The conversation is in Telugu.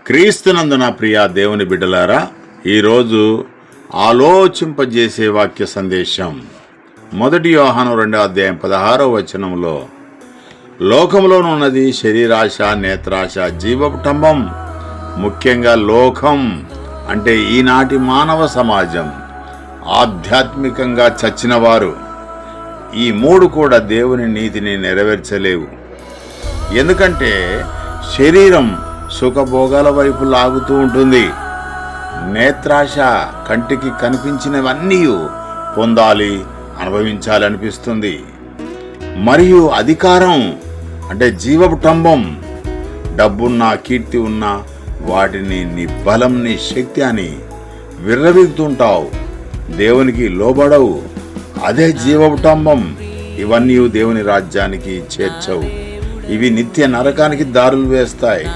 క్రీస్తునందున ప్రియ దేవుని బిడ్డలారా, ఈరోజు ఆలోచింపజేసే వాక్య సందేశం 1 యోహాను 2:16 లోకంలోనున్నది శరీరాశ, నేత్రాశ, జీవపుటంబం. ముఖ్యంగా లోకం అంటే ఈనాటి మానవ సమాజం, ఆధ్యాత్మికంగా చచ్చినవారు. ఈ మూడు కూడా దేవుని నీతిని నెరవేర్చలేవు. ఎందుకంటే శరీరం సుఖభోగాల వైపు లాగుతూ ఉంటుంది. నేత్రాశ కంటికి కనిపించినవన్నీ పొందాలి, అనుభవించాలనిపిస్తుంది. మరియు అధికారం అంటే జీవపుటంబం, డబ్బున్నా కీర్తి ఉన్నా వాటిని నీ బలం, నీ శక్తి అని విర్రవీగుతుంటావు. దేవునికి లోబడవు. అదే జీవపుటంబం. ఇవన్నీ దేవుని రాజ్యానికి చేర్చవు. ఇవి నిత్య నరకానికి దారులు వేస్తాయి.